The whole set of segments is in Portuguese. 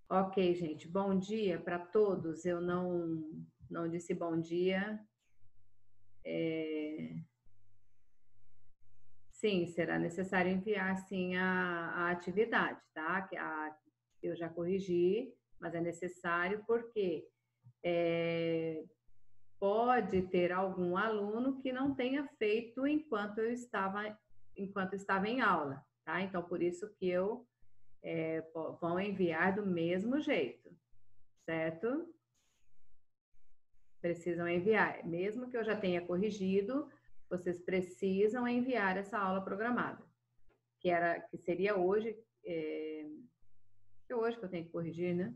Ok, gente, bom dia para todos. Eu não disse bom dia. Sim, será necessário enviar sim a atividade, tá? Eu já corrigi, mas é necessário porque é, pode ter algum aluno que não tenha feito enquanto estava em aula, tá? Então, por isso que vão enviar do mesmo jeito, certo? Precisam enviar. Mesmo que eu já tenha corrigido, vocês precisam enviar essa aula programada, que seria hoje, é hoje que eu tenho que corrigir, né?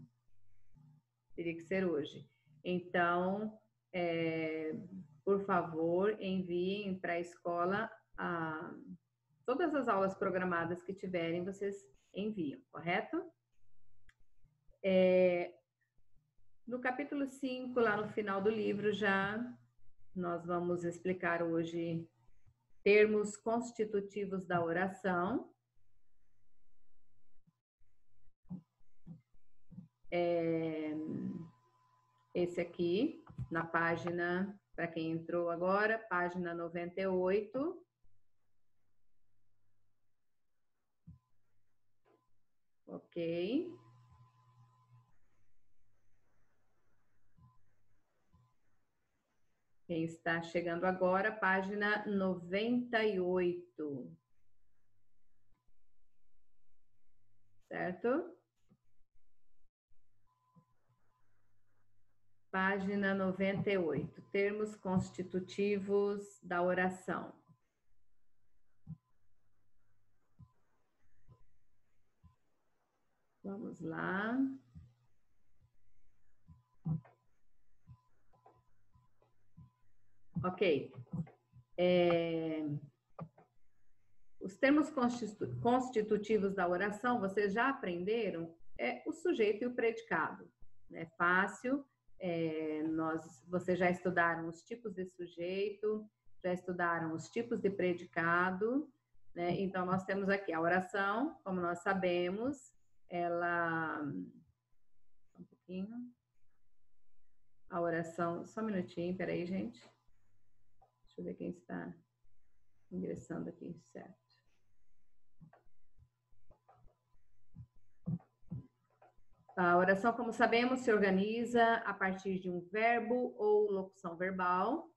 Teria que ser hoje. Então, é, por favor, enviem para a escola todas as aulas programadas que tiverem, vocês enviam, correto? No capítulo 5, lá no final do livro, já nós vamos explicar hoje termos constitutivos da oração. Esse aqui, na página, para quem entrou agora, página 98. Ok. Quem está chegando agora, página 98. Certo? Página 98. Termos constitutivos da oração. Vamos lá. Ok. Os termos constitutivos da oração, vocês já aprenderam? É o sujeito e o predicado. É fácil. Vocês já estudaram os tipos de sujeito, já estudaram os tipos de predicado, né? Então, nós temos aqui a oração, como nós sabemos, ela... Um pouquinho. A oração... Só um minutinho, peraí, gente. Deixa eu ver quem está ingressando aqui, certo. A oração, como sabemos, se organiza a partir de um verbo ou locução verbal.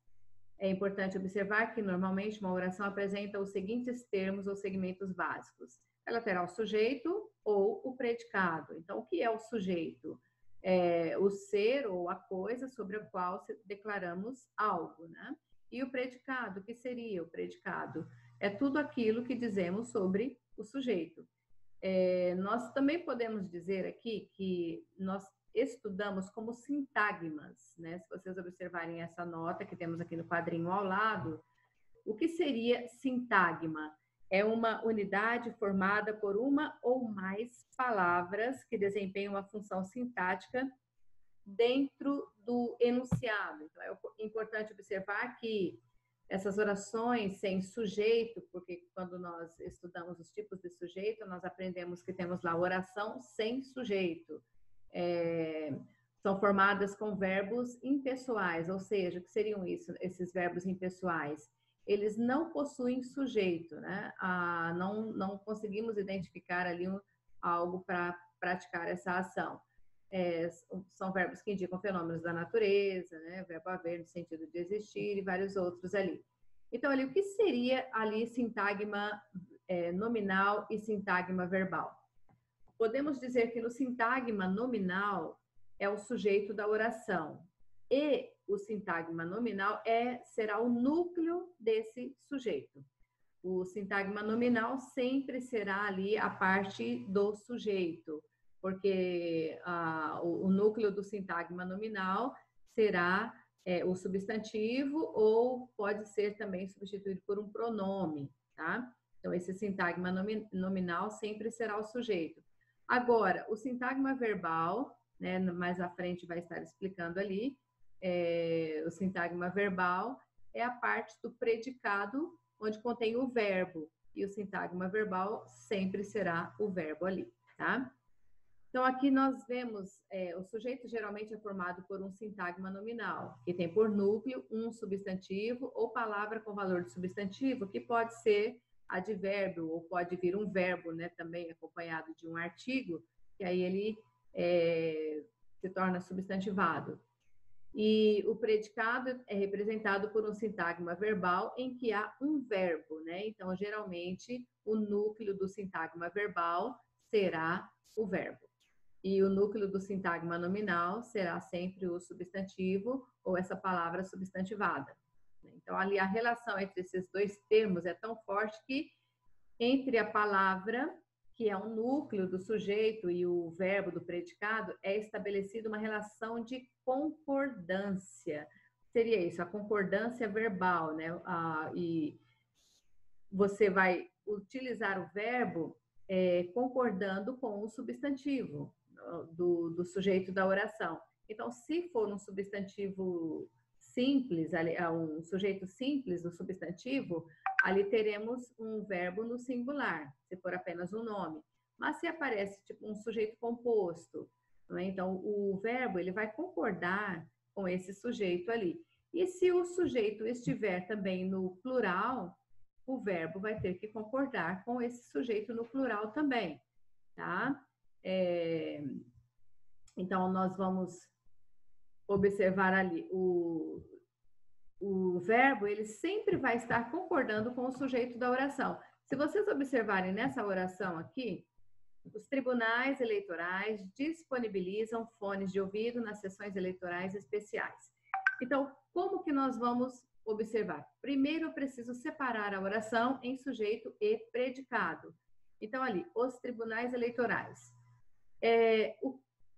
É importante observar que, normalmente, uma oração apresenta os seguintes termos ou segmentos básicos. Ela terá o sujeito ou o predicado. Então, o que é o sujeito? É o ser ou a coisa sobre a qual declaramos algo, né? E o predicado, o que seria o predicado? É tudo aquilo que dizemos sobre o sujeito. Nós também podemos dizer aqui que nós estudamos como sintagmas, né? Se vocês observarem essa nota que temos aqui no quadrinho ao lado, o que seria sintagma? É uma unidade formada por uma ou mais palavras que desempenham uma função sintática dentro do enunciado. Então, é importante observar que essas orações sem sujeito, porque quando nós estudamos os tipos de sujeito, nós aprendemos que temos lá oração sem sujeito. São formadas com verbos impessoais, ou seja, o que seriam esses verbos impessoais? Eles não possuem sujeito, né? Não conseguimos identificar ali algo para praticar essa ação. São verbos que indicam fenômenos da natureza, né? Verbo haver no sentido de existir e vários outros ali. Então, ali, o que seria ali sintagma nominal e sintagma verbal? Podemos dizer que no sintagma nominal é o sujeito da oração e o sintagma nominal será o núcleo desse sujeito. O sintagma nominal sempre será ali a parte do sujeito, porque o núcleo do sintagma nominal será o substantivo ou pode ser também substituído por um pronome, tá? Então, esse sintagma nominal sempre será o sujeito. Agora, o sintagma verbal, né, mais à frente vai estar explicando ali, o sintagma verbal é a parte do predicado onde contém o verbo, e o sintagma verbal sempre será o verbo ali, tá? Então, aqui nós vemos, o sujeito geralmente é formado por um sintagma nominal, que tem por núcleo um substantivo ou palavra com valor de substantivo, que pode ser advérbio ou pode vir um verbo, né, também acompanhado de um artigo, que aí ele se torna substantivado. E o predicado é representado por um sintagma verbal em que há um verbo, né? Então, geralmente, o núcleo do sintagma verbal será o verbo. E o núcleo do sintagma nominal será sempre o substantivo ou essa palavra substantivada. Então, ali a relação entre esses dois termos é tão forte que entre a palavra, que é um núcleo do sujeito, e o verbo do predicado, é estabelecida uma relação de concordância. Seria isso, a concordância verbal, né? E você vai utilizar o verbo concordando com o substantivo do sujeito da oração. Então, se for um substantivo simples, um sujeito simples do substantivo, ali teremos um verbo no singular, se for apenas um nome. Mas se aparece tipo um sujeito composto, né? Então o verbo ele vai concordar com esse sujeito ali. E se o sujeito estiver também no plural, o verbo vai ter que concordar com esse sujeito no plural também, tá? Então nós vamos observar ali o verbo, ele sempre vai estar concordando com o sujeito da oração. Se vocês observarem nessa oração aqui, os tribunais eleitorais disponibilizam fones de ouvido nas sessões eleitorais especiais. Então, como que nós vamos observar? Primeiro, eu preciso separar a oração em sujeito e predicado. Então, ali, os tribunais eleitorais.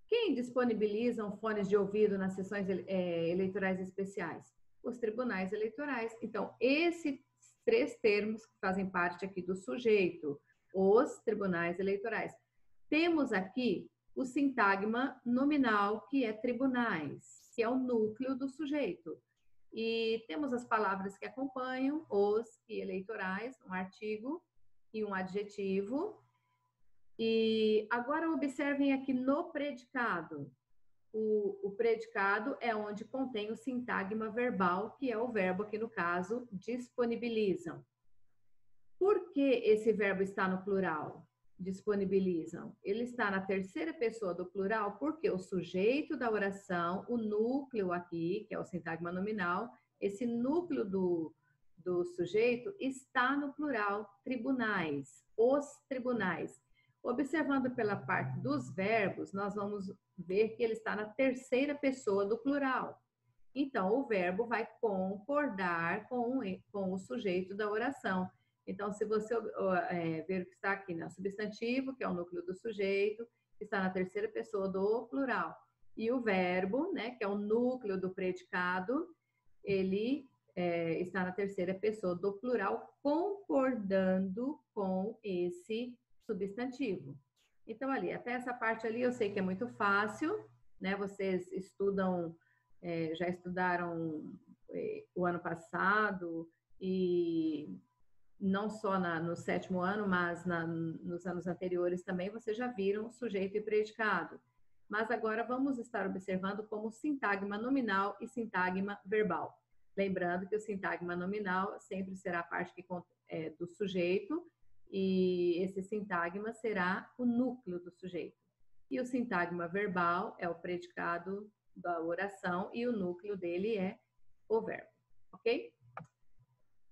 Quem disponibilizam fones de ouvido nas sessões eleitorais especiais? Os tribunais eleitorais. Então, esses três termos que fazem parte aqui do sujeito, os tribunais eleitorais. Temos aqui o sintagma nominal, que é tribunais, que é o núcleo do sujeito. E temos as palavras que acompanham, os e eleitorais, um artigo e um adjetivo. E agora observem aqui no predicado. O predicado é onde contém o sintagma verbal, que é o verbo aqui no caso, disponibilizam. Por que esse verbo está no plural? Disponibilizam. Ele está na terceira pessoa do plural porque o sujeito da oração, o núcleo aqui, que é o sintagma nominal, esse núcleo do sujeito está no plural, tribunais, os tribunais. Observando pela parte dos verbos, nós vamos ver que ele está na terceira pessoa do plural. Então, o verbo vai concordar com o sujeito da oração. Então, se você ver o que está aqui, né? Substantivo, que é o núcleo do sujeito, está na terceira pessoa do plural. E o verbo, né, que é o núcleo do predicado, ele está na terceira pessoa do plural, concordando com esse substantivo. Então, ali, até essa parte ali, eu sei que é muito fácil, né? Vocês estudam, já estudaram o ano passado e não só no sétimo ano, mas nos anos anteriores também, vocês já viram sujeito e predicado. Mas agora vamos estar observando como sintagma nominal e sintagma verbal. Lembrando que o sintagma nominal sempre será a parte do sujeito, e esse sintagma será o núcleo do sujeito. E o sintagma verbal é o predicado da oração e o núcleo dele é o verbo, ok?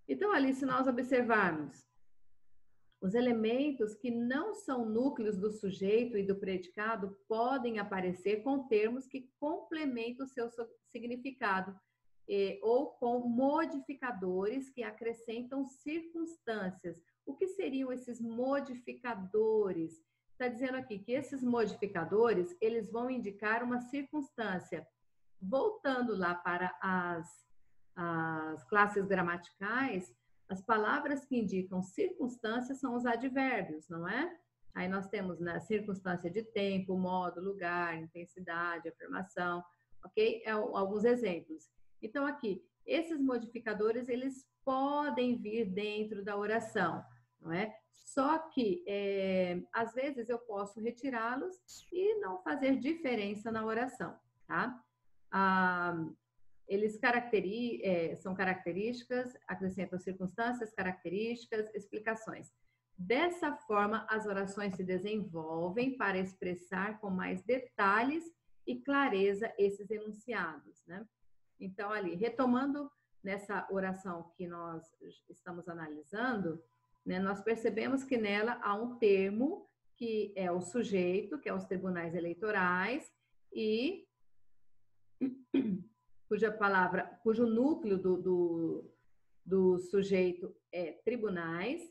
Então, ali, se nós observarmos os elementos que não são núcleos do sujeito e do predicado podem aparecer com termos que complementam o seu significado ou com modificadores que acrescentam circunstâncias. O que seriam esses modificadores? Está dizendo aqui que esses modificadores, eles vão indicar uma circunstância. Voltando lá para as classes gramaticais, as palavras que indicam circunstâncias são os advérbios, não é? Aí nós temos na circunstância de tempo, modo, lugar, intensidade, afirmação, ok? Alguns exemplos. Então, aqui, esses modificadores, eles podem vir dentro da oração, não é? Só que, às vezes, eu posso retirá-los e não fazer diferença na oração, tá? Eles são características, acrescentam circunstâncias, características, explicações. Dessa forma, as orações se desenvolvem para expressar com mais detalhes e clareza esses enunciados, né? Então, ali, retomando nessa oração que nós estamos analisando, né, nós percebemos que nela há um termo que é o sujeito, que é os tribunais eleitorais, e cujo núcleo do sujeito é tribunais.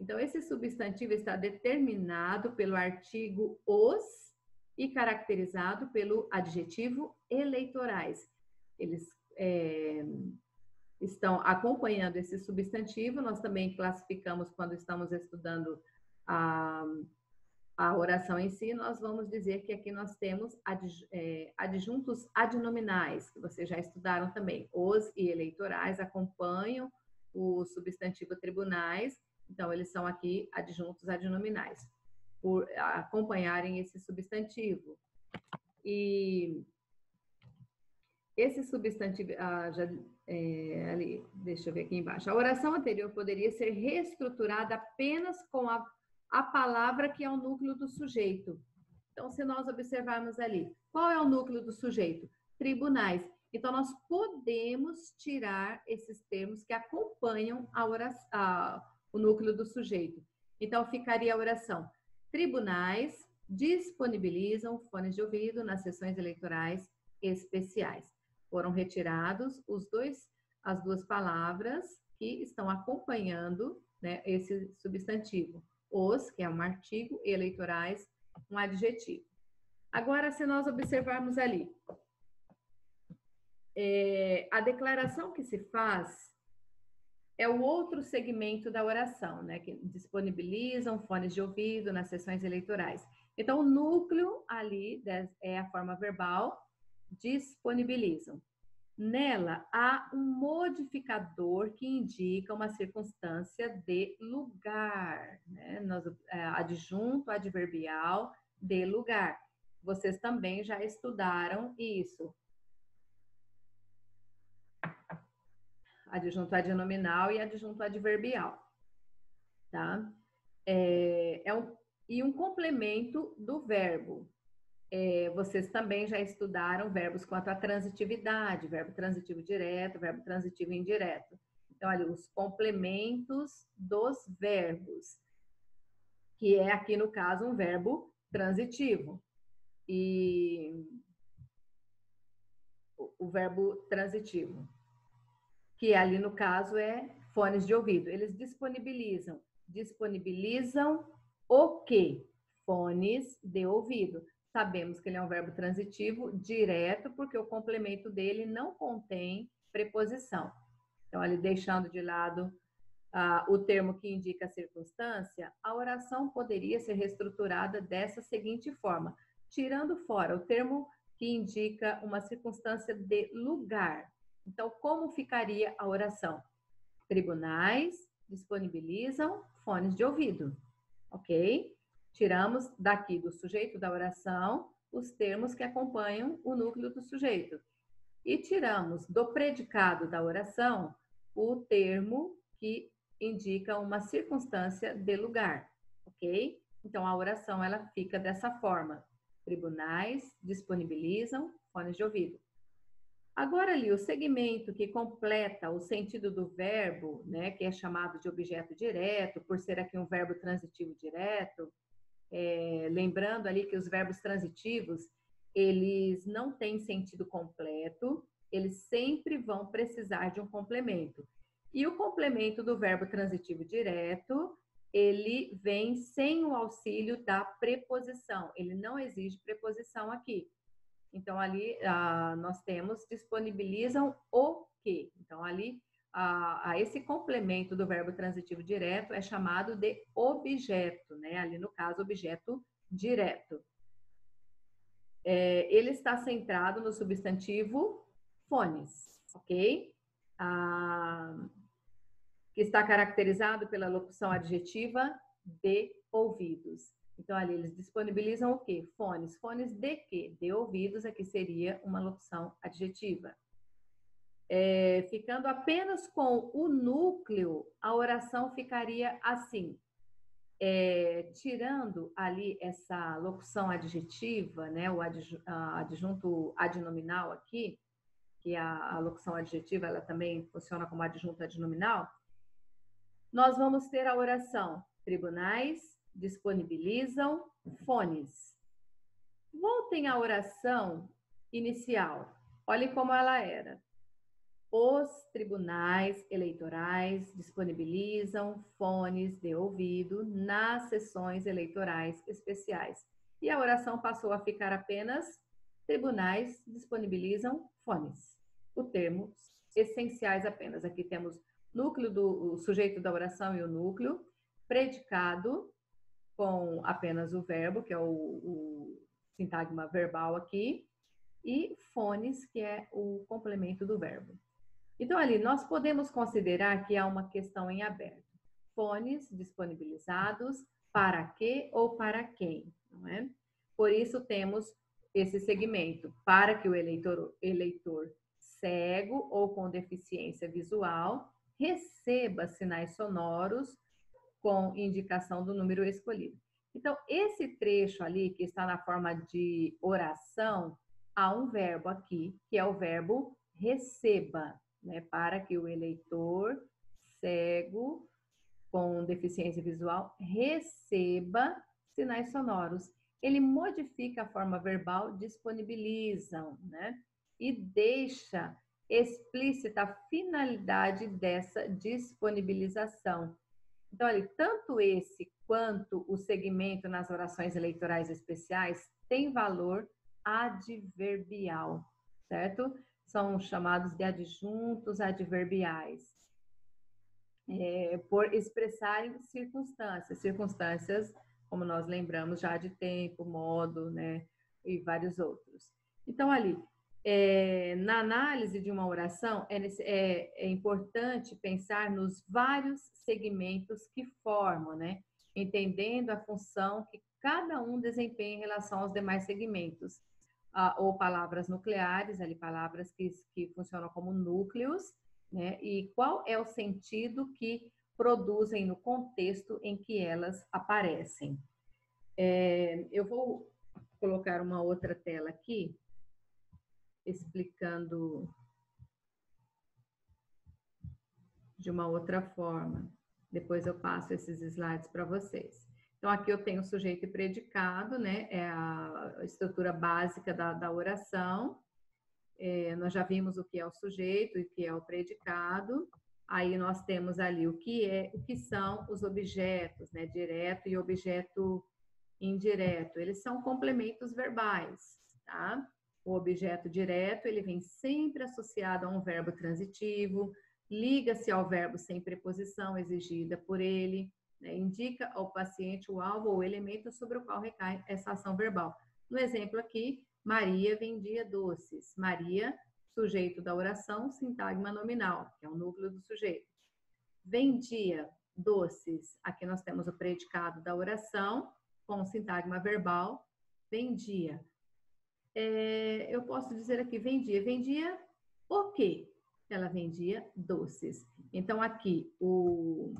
Então, esse substantivo está determinado pelo artigo os e caracterizado pelo adjetivo eleitorais. Eles estão acompanhando esse substantivo. Nós também classificamos, quando estamos estudando a oração em si, nós vamos dizer que aqui nós temos adjuntos adnominais, que vocês já estudaram também. Os e eleitorais acompanham o substantivo tribunais, então eles são aqui adjuntos adnominais, por acompanharem esse substantivo. E esse substantivo, ali, deixa eu ver aqui embaixo. A oração anterior poderia ser reestruturada apenas com a palavra que é o núcleo do sujeito. Então, se nós observarmos ali, qual é o núcleo do sujeito? Tribunais. Então, nós podemos tirar esses termos que acompanham o núcleo do sujeito. Então, ficaria a oração: tribunais disponibilizam fones de ouvido nas sessões eleitorais especiais. Foram retirados as duas palavras que estão acompanhando, né, esse substantivo. Os, que é um artigo, e eleitorais, um adjetivo. Agora, se nós observarmos ali, a declaração que se faz é o outro segmento da oração, né? Que disponibilizam fones de ouvido nas sessões eleitorais. Então, o núcleo ali é a forma verbal, disponibilizam. Nela, há um modificador que indica uma circunstância de lugar, né? Adjunto adverbial de lugar. Vocês também já estudaram isso. Adjunto adnominal e adjunto adverbial, tá? E um complemento do verbo. Vocês também já estudaram verbos quanto à transitividade, verbo transitivo direto, verbo transitivo indireto. Então, ali, os complementos dos verbos, que é aqui no caso um verbo transitivo. E o verbo transitivo, que ali no caso é fones de ouvido. Eles disponibilizam o quê? Fones de ouvido. Sabemos que ele é um verbo transitivo direto, porque o complemento dele não contém preposição. Então, ali deixando de lado o termo que indica a circunstância, a oração poderia ser reestruturada dessa seguinte forma: tirando fora o termo que indica uma circunstância de lugar. Então, como ficaria a oração? Tribunais disponibilizam fones de ouvido, ok? Tiramos daqui do sujeito da oração os termos que acompanham o núcleo do sujeito. E tiramos do predicado da oração o termo que indica uma circunstância de lugar, ok? Então, a oração, ela fica dessa forma: tribunais disponibilizam fones de ouvido. Agora ali, o segmento que completa o sentido do verbo, né, que é chamado de objeto direto, por ser aqui um verbo transitivo direto, lembrando ali que os verbos transitivos, eles não têm sentido completo, eles sempre vão precisar de um complemento. E o complemento do verbo transitivo direto, ele vem sem o auxílio da preposição, ele não exige preposição aqui. Então, ali nós temos disponibilizam o quê? Então, ali esse complemento do verbo transitivo direto é chamado de objeto, né? Ali no caso, objeto direto. Ele está centrado no substantivo fones, ok? que está caracterizado pela locução adjetiva de ouvidos. Então, ali eles disponibilizam o quê? Fones. Fones de quê? De ouvidos, aqui seria uma locução adjetiva. Ficando apenas com o núcleo, a oração ficaria assim. Tirando ali essa locução adjetiva, né, o adjunto adnominal aqui, que a locução adjetiva ela também funciona como adjunto adnominal, nós vamos ter a oração: tribunais disponibilizam fones. Voltem à oração inicial. Olhe como ela era. Os tribunais eleitorais disponibilizam fones de ouvido nas sessões eleitorais especiais. E a oração passou a ficar apenas: tribunais disponibilizam fones. O termo essenciais apenas. Aqui temos núcleo do sujeito da oração e o núcleo, predicado com apenas o verbo, que é o sintagma verbal aqui, e fones, que é o complemento do verbo. Então, ali, nós podemos considerar que há uma questão em aberto. Fones disponibilizados para quê ou para quem, não é? Por isso, temos esse segmento: para que o eleitor cego ou com deficiência visual receba sinais sonoros com indicação do número escolhido. Então, esse trecho ali, que está na forma de oração, há um verbo aqui, que é o verbo receba, né? Para que o eleitor cego com deficiência visual receba sinais sonoros. Ele modifica a forma verbal disponibilizam, né? E deixa explícita a finalidade dessa disponibilização. Então, olha, tanto esse quanto o segmento nas orações eleitorais especiais tem valor adverbial, certo? São chamados de adjuntos adverbiais, por expressarem circunstâncias, como nós lembramos já de tempo, modo, né, e vários outros. Então, ali, na análise de uma oração, é importante pensar nos vários segmentos que formam, né, entendendo a função que cada um desempenha em relação aos demais segmentos, ou palavras nucleares, ali palavras que funcionam como núcleos, né, e qual é o sentido que produzem no contexto em que elas aparecem. Eu vou colocar uma outra tela aqui, explicando de uma outra forma. Depois eu passo esses slides para vocês. Então, aqui eu tenho sujeito e predicado, né? É a estrutura básica da oração. Nós já vimos o que é o sujeito e o que é o predicado. Aí nós temos ali o que são os objetos, né? Direto e objeto indireto. Eles são complementos verbais, tá? O objeto direto, ele vem sempre associado a um verbo transitivo, liga-se ao verbo sem preposição exigida por ele, né? Indica ao paciente o alvo ou elemento sobre o qual recai essa ação verbal. No exemplo aqui, Maria vendia doces. Maria, sujeito da oração, sintagma nominal, que é o núcleo do sujeito. Vendia doces. Aqui nós temos o predicado da oração, com sintagma verbal, vendia. Eu posso dizer aqui, vendia. Vendia o quê? Ela vendia doces. Então, aqui, o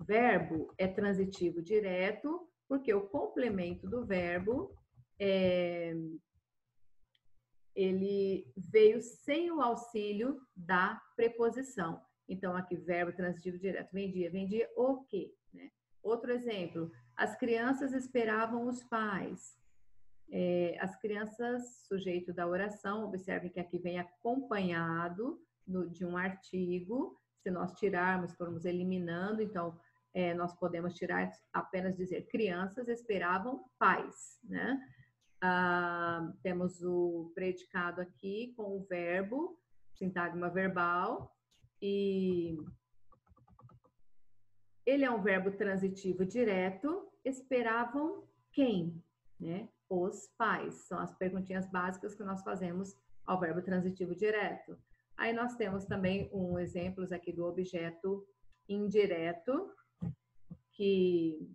verbo é transitivo direto, porque o complemento do verbo ele veio sem o auxílio da preposição. Então, aqui, verbo transitivo direto. Vendia. Vendia o quê? Né? Outro exemplo, as crianças esperavam os pais. As crianças, sujeito da oração, observem que aqui vem acompanhado de um artigo. Se nós tirarmos, formos eliminando, então, nós podemos tirar apenas dizer crianças esperavam pais, né? Temos o predicado aqui com o verbo, sintagma verbal, e ele é um verbo transitivo direto. Esperavam quem? Né? Os pais. São as perguntinhas básicas que nós fazemos ao verbo transitivo direto. Aí nós temos também exemplos aqui do objeto indireto, que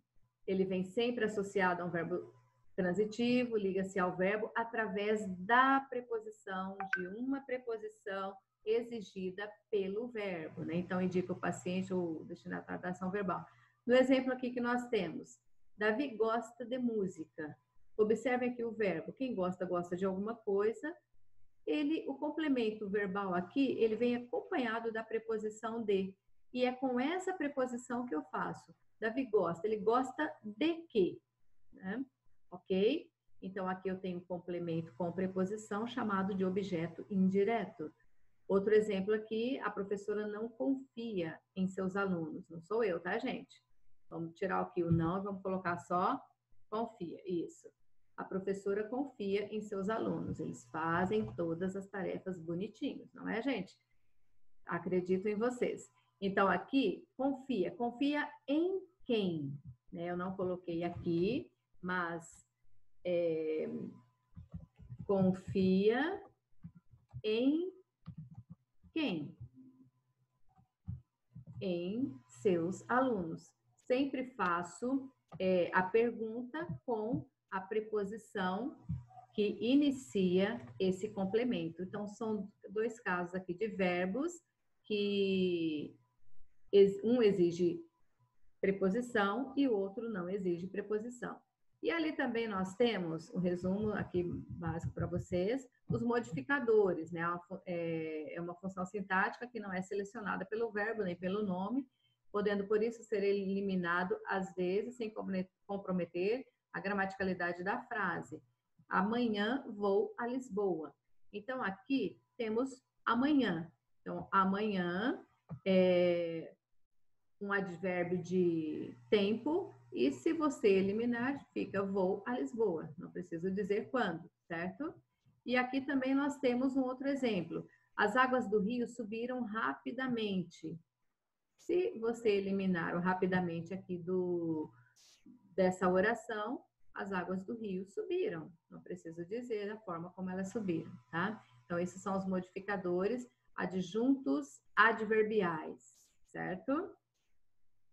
ele vem sempre associado a um verbo transitivo, liga-se ao verbo através da preposição, de uma preposição exigida pelo verbo, né? Então, indica o paciente ou o destinatário da ação verbal. No exemplo aqui que nós temos, Davi gosta de música. Observe aqui o verbo. Quem gosta, gosta de alguma coisa. O complemento verbal aqui, ele vem acompanhado da preposição de. E é com essa preposição que eu faço. Davi gosta. Ele gosta de quê? Né? Ok? Então, aqui eu tenho um complemento com preposição chamado de objeto indireto. Outro exemplo aqui, a professora não confia em seus alunos. Não sou eu, tá, gente? Vamos tirar aqui o não e vamos colocar só confia. Isso. A professora confia em seus alunos. Eles fazem todas as tarefas bonitinhos, não é, gente? Acredito em vocês. Então, aqui, confia. Confia em quem? Eu não coloquei aqui, mas confia em quem? Em seus alunos. Sempre faço a pergunta com a preposição que inicia esse complemento. Então, são dois casos aqui de verbos que um exige preposição e o outro não exige preposição. E ali também nós temos um resumo aqui básico para vocês, os modificadores, né? É uma função sintática que não é selecionada pelo verbo nem pelo nome, podendo por isso ser eliminado às vezes sem comprometer a gramaticalidade da frase. Amanhã vou a Lisboa. Então aqui temos amanhã. Então amanhã é um advérbio de tempo, e se você eliminar, fica vou a Lisboa. Não preciso dizer quando, certo? E aqui também nós temos um outro exemplo. As águas do rio subiram rapidamente. Se você eliminar o rapidamente aqui dessa oração, as águas do rio subiram. Não preciso dizer a forma como elas subiram, tá? Então, esses são os modificadores adjuntos adverbiais, certo?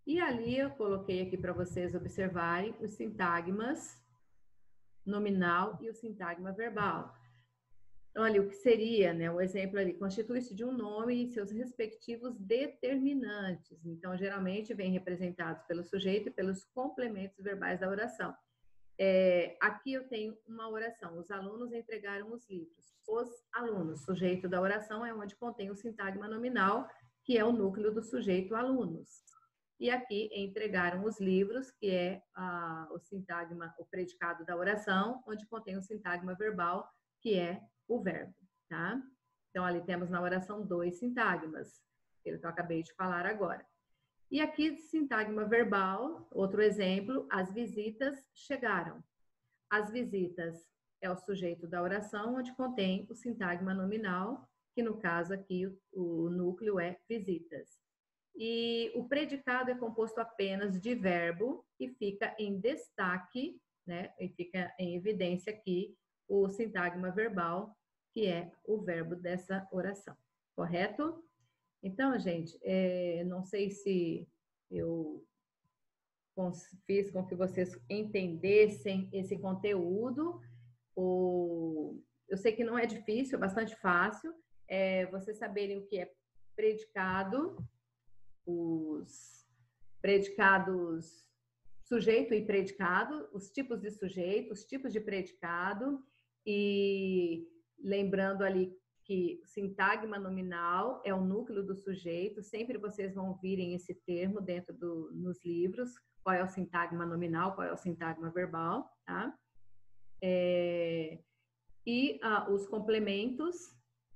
E ali eu coloquei aqui para vocês observarem os sintagmas nominal e o sintagma verbal. Então, ali o que seria, né? O exemplo ali, constitui-se de um nome e seus respectivos determinantes. Então, geralmente, vem representados pelo sujeito e pelos complementos verbais da oração. Aqui eu tenho uma oração. Os alunos entregaram os livros. Os alunos, sujeito da oração é onde contém o sintagma nominal, que é o núcleo do sujeito alunos. E aqui entregaram os livros, que é o sintagma, o predicado da oração, onde contém o sintagma verbal, que é o verbo, tá? Então, ali temos na oração 2 sintagmas, que eu acabei de falar agora. E aqui, sintagma verbal, outro exemplo, as visitas chegaram. As visitas é o sujeito da oração, onde contém o sintagma nominal, que no caso aqui o núcleo é visitas. E o predicado é composto apenas de verbo e fica em destaque, né? E fica em evidência aqui o sintagma verbal, que é o verbo dessa oração, correto? Então, gente, não sei se eu fiz com que vocês entendessem esse conteúdo. Eu sei que não é difícil, é bastante fácil. Vocês saberem o que é predicado, os predicados sujeito e predicado, os tipos de sujeito, os tipos de predicado, e lembrando ali que sintagma nominal é o núcleo do sujeito, sempre vocês vão ouvirem esse termo dentro nos livros, qual é o sintagma nominal, qual é o sintagma verbal, tá? Os complementos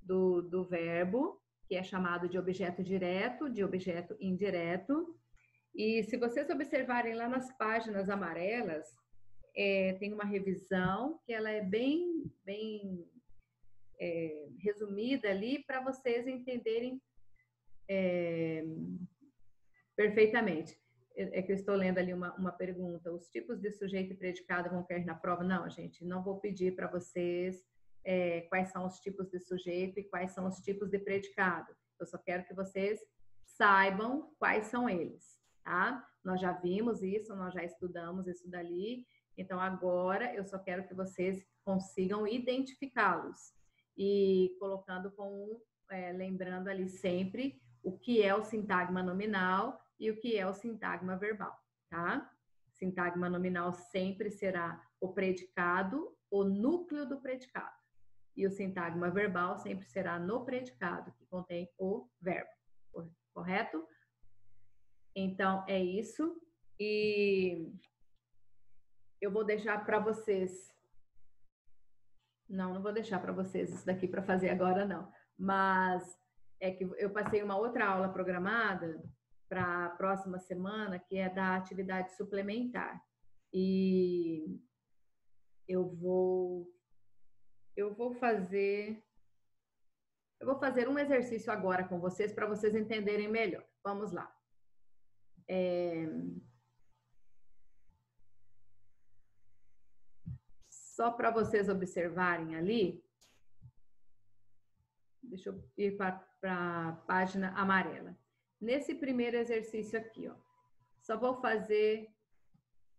do verbo, que é chamado de objeto direto, de objeto indireto. E se vocês observarem lá nas páginas amarelas, tem uma revisão que ela é bem resumida ali para vocês entenderem perfeitamente. Que eu estou lendo ali uma pergunta. Os tipos de sujeito e predicado vão cair na prova? Não, gente, não vou pedir para vocês quais são os tipos de sujeito e quais são os tipos de predicado. Eu só quero que vocês saibam quais são eles, tá? Nós já vimos isso, nós já estudamos isso dali, então agora eu só quero que vocês consigam identificá-los e colocando lembrando ali sempre o que é o sintagma nominal e o que é o sintagma verbal, tá? Sintagma nominal sempre será o predicado, o núcleo do predicado. E o sintagma verbal sempre será no predicado, que contém o verbo. Correto? Então, é isso. E eu vou deixar para vocês... Não vou deixar para vocês isso daqui para fazer agora, não. Mas é que eu passei uma outra aula programada para a próxima semana, que é da atividade suplementar. E eu vou fazer um exercício agora com vocês para vocês entenderem melhor. Vamos lá. Só para vocês observarem ali, deixa eu ir para a página amarela. Nesse primeiro exercício aqui, ó, só vou fazer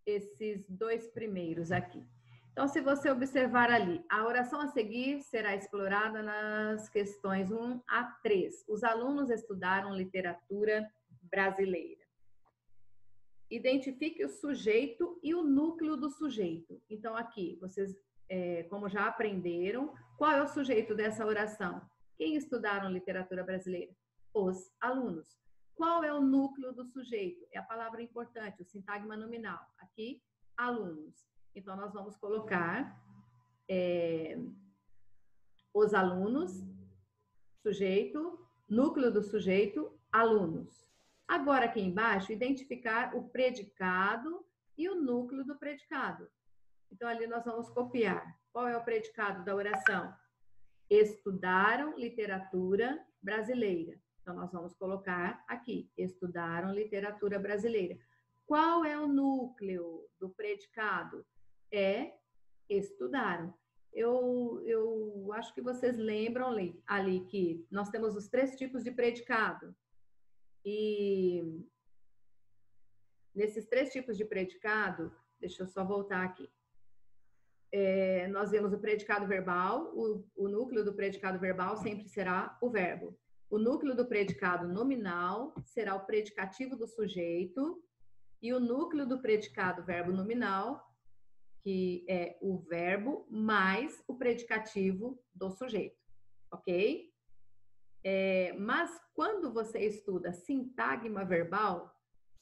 esses dois primeiros aqui. Então, se você observar ali, a oração a seguir será explorada nas questões 1 a 3. Os alunos estudaram literatura brasileira. Identifique o sujeito e o núcleo do sujeito. Então, aqui, vocês, como já aprenderam, qual é o sujeito dessa oração? Quem estudaram literatura brasileira? Os alunos. Qual é o núcleo do sujeito? É a palavra importante, o sintagma nominal. Aqui, alunos. Então, nós vamos colocar os alunos, sujeito, núcleo do sujeito, alunos. Agora, aqui embaixo, identificar o predicado e o núcleo do predicado. Então, ali nós vamos copiar. Qual é o predicado da oração? Estudaram literatura brasileira. Então, nós vamos colocar aqui, estudaram literatura brasileira. Qual é o núcleo do predicado? Estudaram. Eu acho que vocês lembram ali que nós temos os 3 tipos de predicado. E nesses 3 tipos de predicado, deixa eu só voltar aqui. Nós vemos o predicado verbal, o núcleo do predicado verbal sempre será o verbo. O núcleo do predicado nominal será o predicativo do sujeito e o núcleo do predicado verbo nominal, que é o verbo mais o predicativo do sujeito, ok? Mas quando você estuda sintagma verbal,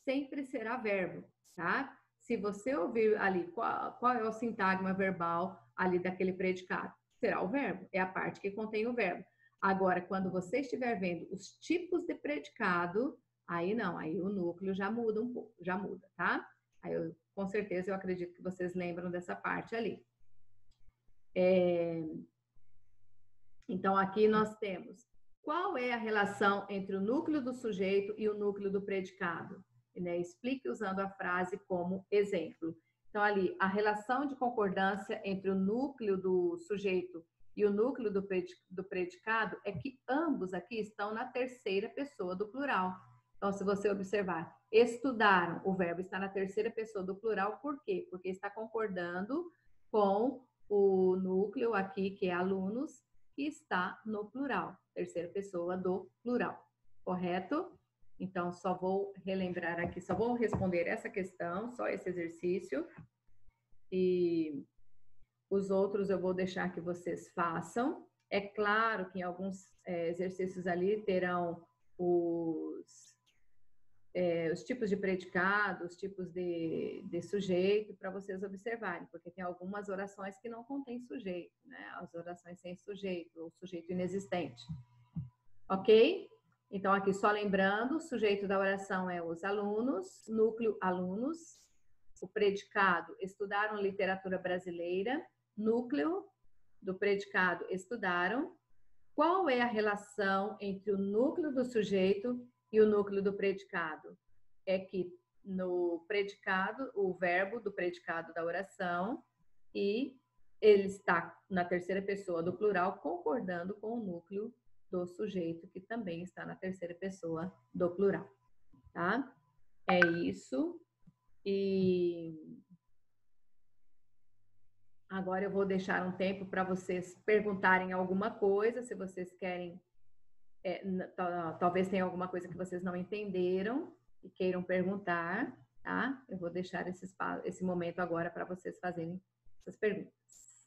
sempre será verbo, tá? Se você ouvir ali qual é o sintagma verbal ali daquele predicado, será o verbo, é a parte que contém o verbo. Agora, quando você estiver vendo os tipos de predicado, aí não, aí o núcleo já muda um pouco, já muda, tá? Aí com certeza eu acredito que vocês lembram dessa parte ali. Então, aqui nós temos qual é a relação entre o núcleo do sujeito e o núcleo do predicado. Né? Explique usando a frase como exemplo. Então, ali, a relação de concordância entre o núcleo do sujeito e o núcleo do predicado é que ambos aqui estão na terceira pessoa do plural. Então, se você observar, estudaram, o verbo está na terceira pessoa do plural, por quê? Porque está concordando com o núcleo aqui, que é alunos, que está no plural, terceira pessoa do plural, correto? Então, só vou relembrar aqui, só vou responder essa questão, só esse exercício. E os outros eu vou deixar que vocês façam. É claro que em alguns exercícios ali terão os tipos de predicado, os tipos de sujeito, para vocês observarem, porque tem algumas orações que não contêm sujeito, né? As orações sem sujeito, ou sujeito inexistente. Ok? Então, aqui só lembrando, o sujeito da oração é os alunos, núcleo alunos, o predicado estudaram literatura brasileira, núcleo do predicado estudaram. Qual é a relação entre o núcleo do sujeito e o núcleo do predicado? É que no predicado, o verbo do predicado da oração e ele está na terceira pessoa do plural, concordando com o núcleo do sujeito, que também está na terceira pessoa do plural, tá? É isso. E agora eu vou deixar um tempo para vocês perguntarem alguma coisa, se vocês querem, talvez tenha alguma coisa que vocês não entenderam e queiram perguntar, tá? Eu vou deixar esse momento agora para vocês fazerem essas perguntas.